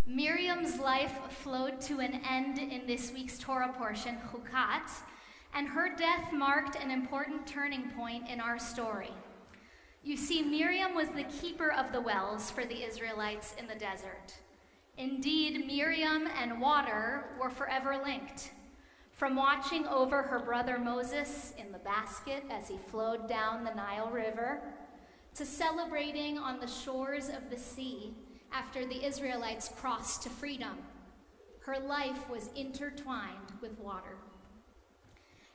Miriam's life flowed to an end in this week's Torah portion, Chukat, and her death marked an important turning point in our story. You see, Miriam was the keeper of the wells for the Israelites in the desert. Indeed, Miriam and water were forever linked. From watching over her brother Moses in the basket as he flowed down the Nile River, to celebrating on the shores of the sea after the Israelites crossed to freedom, her life was intertwined with water.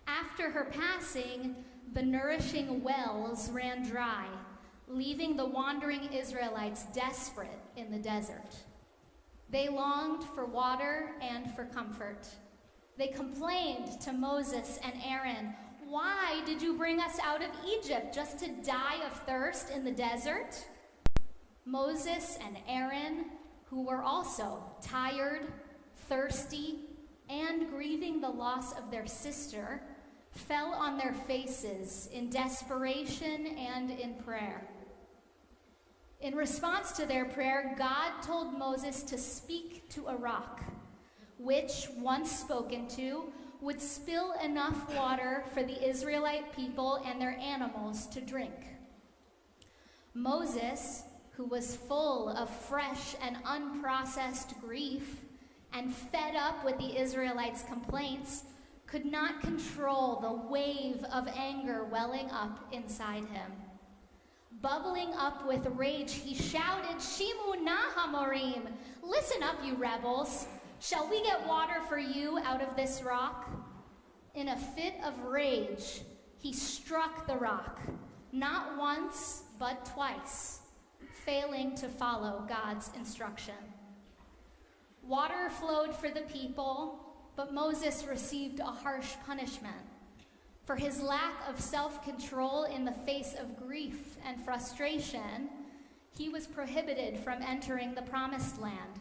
After her passing, the nourishing wells ran dry, leaving the wandering Israelites desperate in the desert. They longed for water and for comfort. They complained to Moses and Aaron, "Why did you bring us out of Egypt just to die of thirst in the desert?" Moses and Aaron, who were also tired, thirsty, and grieving the loss of their sister, fell on their faces in desperation and in prayer. In response to their prayer, God told Moses to speak to a rock, which, once spoken to, would spill enough water for the Israelite people and their animals to drink. Moses, who was full of fresh and unprocessed grief and fed up with the Israelites' complaints, could not control the wave of anger welling up inside him. Bubbling up with rage, he shouted, "Shimu na hamorim! Listen up, you rebels! Shall we get water for you out of this rock?" In a fit of rage, he struck the rock, not once, but twice, failing to follow God's instruction. Water flowed for the people, but Moses received a harsh punishment. For his lack of self-control in the face of grief and frustration, he was prohibited from entering the promised land,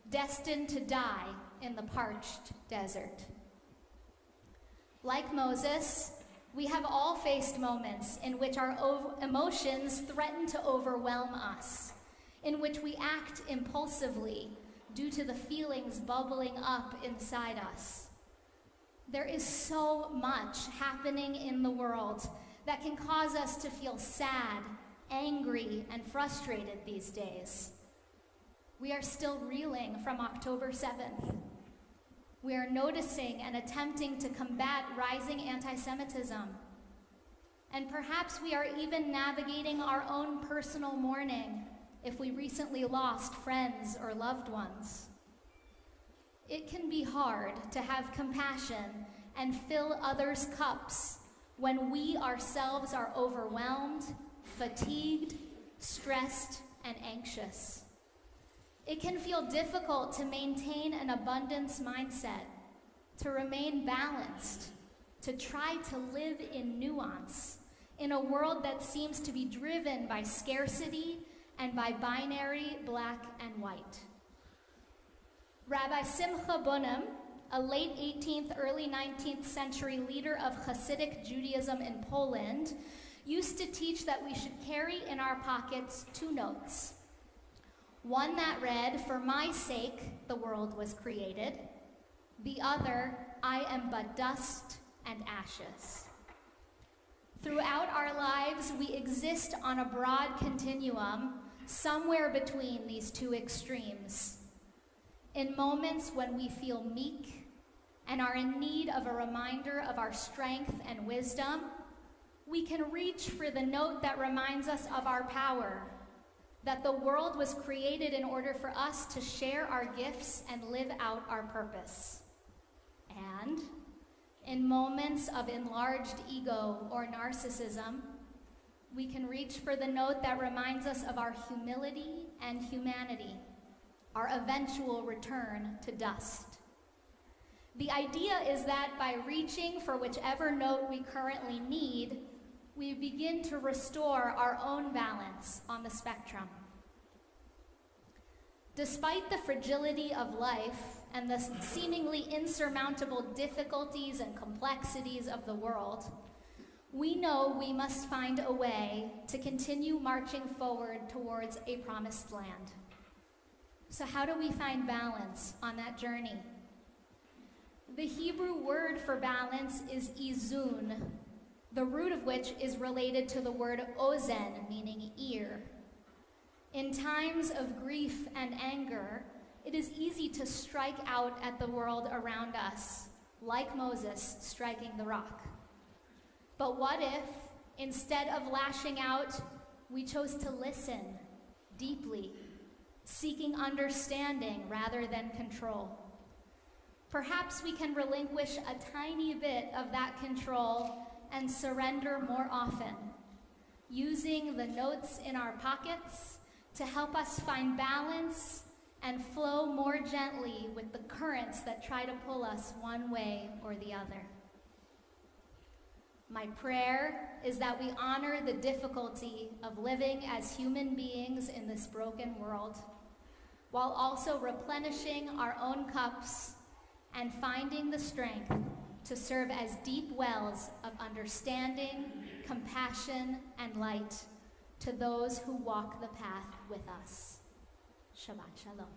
destined to die in the parched desert. Like Moses, we have all faced moments in which our emotions threaten to overwhelm us, in which we act impulsively due to the feelings bubbling up inside us. There is so much happening in the world that can cause us to feel sad, angry, and frustrated these days. We are still reeling from October 7th. We are noticing and attempting to combat rising anti-Semitism. And perhaps we are even navigating our own personal mourning if we recently lost friends or loved ones. It can be hard to have compassion and fill others' cups when we ourselves are overwhelmed, fatigued, stressed, and anxious. It can feel difficult to maintain an abundance mindset, to remain balanced, to try to live in nuance in a world that seems to be driven by scarcity and by binary black and white. Rabbi Simcha Bunim, a late 18th, early 19th century leader of Hasidic Judaism in Poland, used to teach that we should carry in our pockets two notes. One that read, "For my sake the world was created." The other, "I am but dust and ashes." Throughout our lives, we exist on a broad continuum, somewhere between these two extremes. In moments when we feel meek and are in need of a reminder of our strength and wisdom, we can reach for the note that reminds us of our power, that the world was created in order for us to share our gifts and live out our purpose. And in moments of enlarged ego or narcissism, we can reach for the note that reminds us of our humility and humanity, our eventual return to dust. The idea is that by reaching for whichever note we currently need, we begin to restore our own balance on the spectrum. Despite the fragility of life and the seemingly insurmountable difficulties and complexities of the world, we know we must find a way to continue marching forward towards a promised land. So how do we find balance on that journey? The Hebrew word for balance is izun, the root of which is related to the word ozen, meaning ear. In times of grief and anger, it is easy to strike out at the world around us, like Moses striking the rock. But what if, instead of lashing out, we chose to listen deeply, seeking understanding rather than control? Perhaps we can relinquish a tiny bit of that control and surrender more often, using the notes in our pockets to help us find balance and flow more gently with the currents that try to pull us one way or the other. My prayer is that we honor the difficulty of living as human beings in this broken world, while also replenishing our own cups and finding the strength to serve as deep wells of understanding, compassion, and light to those who walk the path with us. Shabbat Shalom.